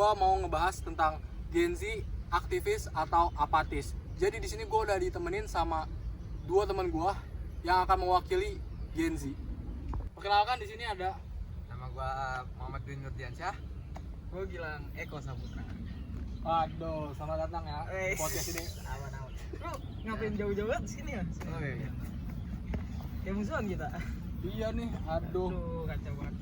gue mau ngebahas tentang Gen Z, aktivis atau apatis. Jadi di sini gue udah ditemenin sama dua teman gue yang akan mewakili Gen Z. Perkenalkan di sini ada Nama gua Muhammad Dwi Nurdiansyah. Gue Gilang Eko Saputra. Waduh, selamat datang ya di podcast ini. Awan-awan. Lu ngapain jauh-jauh banget sini ya? Oh iya. Kayak musuhan kita. Iya nih, aduh. Aduh, kacau banget.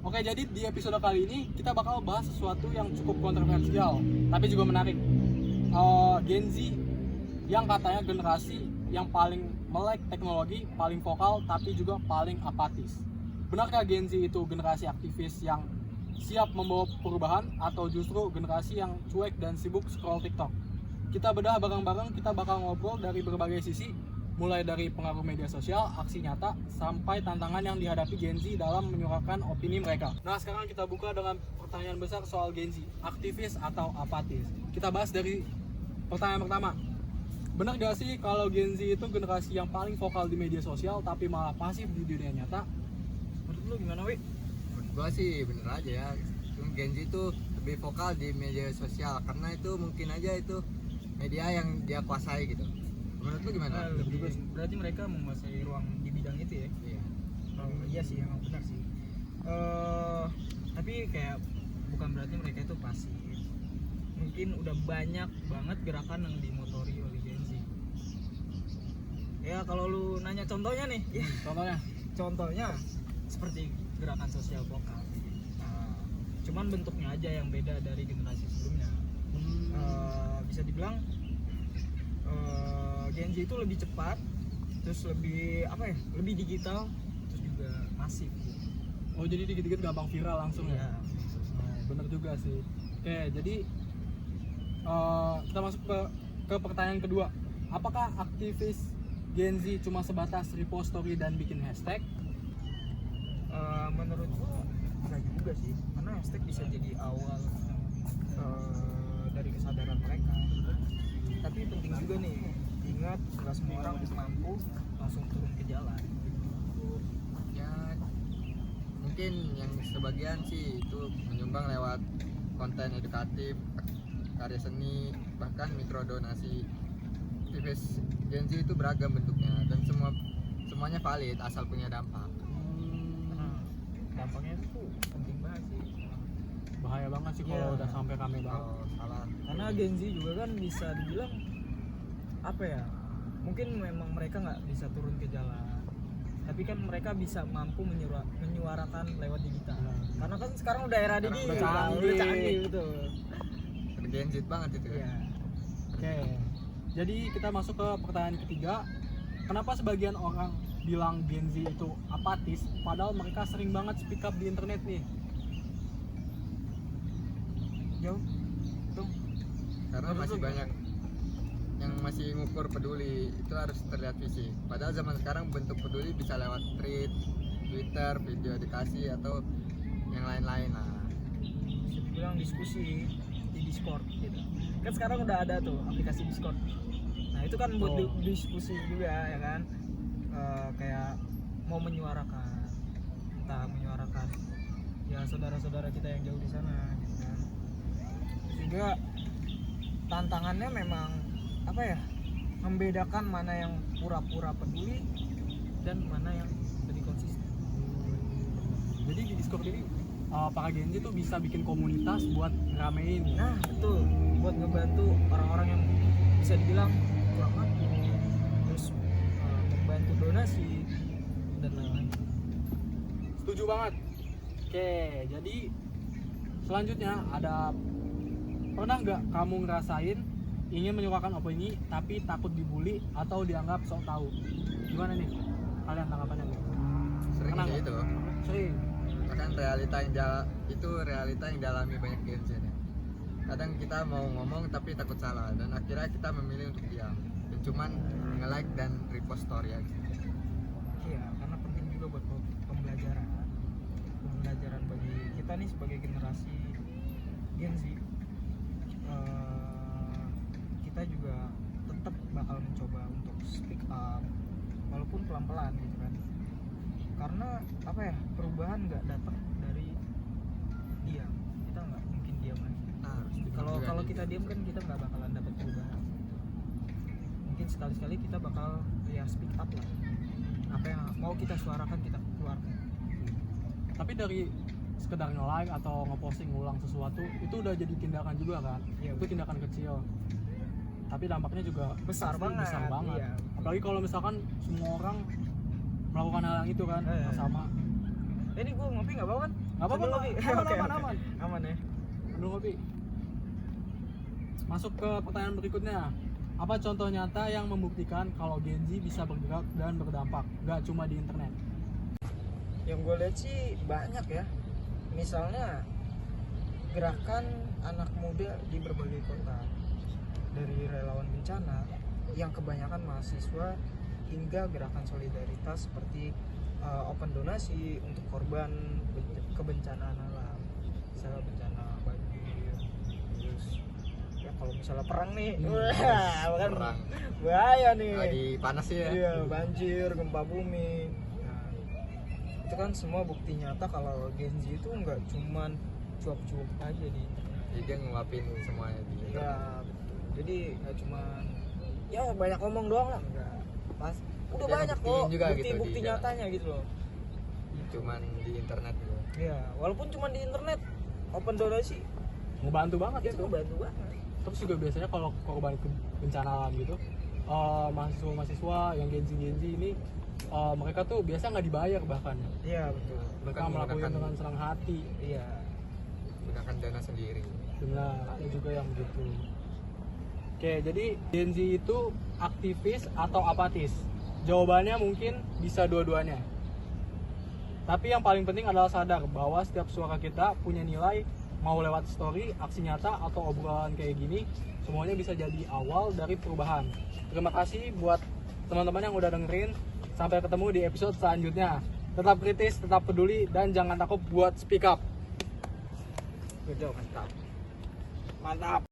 Oke, jadi di episode kali ini kita bakal bahas sesuatu yang cukup kontroversial, tapi juga menarik. Gen Z yang katanya generasi yang paling melek teknologi, paling vokal, tapi juga paling apatis. Benarkah Gen Z itu generasi aktivis yang siap membawa perubahan atau justru generasi yang cuek dan sibuk scroll TikTok? Kita bedah bareng-bareng, kita bakal ngobrol dari berbagai sisi, mulai dari pengaruh media sosial, aksi nyata, sampai tantangan yang dihadapi Gen Z dalam menyuarakan opini mereka. Nah, sekarang kita buka dengan pertanyaan besar soal Gen Z, aktivis atau apatis. Kita bahas dari pertanyaan pertama. Benar gak sih kalau Gen Z itu generasi yang paling vokal di media sosial tapi malah pasif di dunia nyata? Menurut lu gimana, Wi? Menurut gua sih bener aja ya. Gen Z itu lebih vokal di media sosial karena itu mungkin aja itu media yang dia kuasai gitu. Menurut lu gimana? Berarti mereka menguasai ruang di bidang itu ya? Iya. Iya sih, emang benar sih. Tapi kayak bukan berarti mereka itu pasif. Mungkin udah banyak banget gerakan yang dimotori oleh Gen Z. Ya kalau lu nanya contohnya nih, ya, contohnya seperti gerakan sosial vokal. Cuman bentuknya aja yang beda dari generasi sebelumnya. Bisa dibilang Gen Z itu lebih cepat, terus lebih apa ya? Lebih digital, terus juga masif. Oh, jadi dikit-dikit gampang viral langsung ya? Bener juga sih. Oke, jadi kita masuk ke pertanyaan kedua. Apakah aktivis Gen Z cuma sebatas repost story dan bikin hashtag? Menurut gua enggak juga sih, karena hashtag bisa jadi awal dari kesadaran mereka. Tapi penting juga nih, ingat nggak semua orang mampu langsung turun ke jalan. Ya mungkin yang sebagian sih itu menyumbang lewat konten edukatif, karya seni, bahkan mikrodonasi. Aktivis Gen Z itu beragam bentuknya dan semuanya valid asal punya dampak. Dampaknya itu penting banget sih. Bahaya banget sih kalau Iya. udah sampai rame banget. Kalau salah Karena Gen Z juga kan bisa dibilang apa ya? Mungkin memang mereka nggak bisa turun ke jalan, tapi kan mereka bisa mampu menyuarakan lewat digital. Karena kan sekarang udah era Sekarang digital, udah udah canggih betul. Gen Z banget itu Iya. kan. Oke, jadi kita masuk ke pertanyaan ketiga. Kenapa sebagian orang bilang Gen Z itu apatis, padahal mereka sering banget speak up di internet nih? Jauh tuh. Karena Menurut masih lu banyak yang masih ngukur peduli, itu harus terlihat fisik. Padahal zaman sekarang bentuk peduli bisa lewat tweet, Twitter, video edukasi atau yang lain-lain lah. Bisa dibilang diskusi di Discord gitu. Kan sekarang udah ada tuh aplikasi Discord. Nah itu kan buat diskusi juga ya kan. Kayak mau menyuarakan, entah menyuarakan ya saudara-saudara kita yang jauh di sana gitu kan. Juga tantangannya memang apa ya, membedakan mana yang pura-pura peduli dan mana yang lebih konsisten. Jadi di Discord ini para Gen Z tuh bisa bikin komunitas buat ramein. Nah betul, buat ngebantu orang-orang yang bisa dibilang kurang mampu, terus membantu donasi dan lain-lain. Setuju banget. Oke, jadi selanjutnya ada, pernah nggak kamu ngerasain ingin menyuarakan opini tapi takut dibully atau dianggap sok tahu? Gimana nih kalian tanggapannya nih? Sering Pernah sih nggak? itu. Sering. Bahkan realita yang dialami banyak Gen Z ya. Kadang kita mau ngomong tapi takut salah dan akhirnya kita memilih untuk diam dan cuman nge-like dan repost story aja. Iya, karena penting juga buat pembelajaran bagi kita nih sebagai generasi Gen Z. Kita juga tetap bakal mencoba untuk speak up walaupun pelan-pelan gitu kan. Karena apa ya, perubahan nggak datang dari diam. Kita nggak mungkin diam diam kan. Harus Kalau juga kalau nih. kita diam kan kita nggak bakalan dapat perubahan. Mungkin sekali-sekali kita bakal ya speak up lah. Apa yang mau kita suarakan kita keluarkan. Tapi dari sekedar nge-like atau nge-posting ulang sesuatu itu udah jadi tindakan juga kan. Iya, Itu tindakan kecil. Tapi dampaknya juga Besar pasti banget. Besar banget. Iya. Apalagi kalau misalkan semua orang melakukan hal yang itu kan, yang sama. Ini gue ngopi nggak apa-apa kan? Nggak apa-apa, Sambil ngopi. aman, Oke, aman, oke. aman. Aman ya. Aduh kopi. Masuk ke pertanyaan berikutnya. Apa contoh nyata yang membuktikan kalau Gen Z bisa bergerak dan berdampak, gak cuma di internet? Yang gue lihat sih banyak ya. Misalnya gerakan anak muda di berbagai kota, dari relawan bencana yang kebanyakan mahasiswa hingga gerakan solidaritas seperti open donasi untuk korban kebencanaan alam, misalnya bencana banjir, terus ya kalau misalnya perang nih, wah kan Perang. bahaya nih. Lagi panas ya. Iya, banjir, gempa bumi. Nah, itu kan semua bukti nyata kalau Gen Z itu nggak cuman cuap-cuap aja di internet. Jadi dia ngeluapin semuanya di Ya, internet. betul. Jadi nggak cuman ya banyak ngomong doang lah, enggak. Pas udah Dia banyak ngebuktiin kok juga gitu bukti-bukti di jalan. nyatanya gitu loh. Cuman di internet gitu. Iya, walaupun cuma di internet open donasi Ngebantu banget itu itu. bantu banget. Terus juga biasanya kalau korban bencana alam gitu, mahasiswa-mahasiswa yang Gen Z ini mereka tuh biasa nggak dibayar bahkan. Iya, betul. Mereka Bahkan melakukan menggunakan- dengan senang hati. Iya. Gunakan dana sendiri. Benar, ada juga yang begitu. Oke, jadi Gen Z itu aktivis atau apatis? Jawabannya mungkin bisa dua-duanya. Tapi yang paling penting adalah sadar bahwa setiap suara kita punya nilai, mau lewat story, aksi nyata, atau obrolan kayak gini, semuanya bisa jadi awal dari perubahan. Terima kasih buat teman-teman yang udah dengerin. Sampai ketemu di episode selanjutnya. Tetap kritis, tetap peduli, dan jangan takut buat speak up. Good job, mantap. Mantap.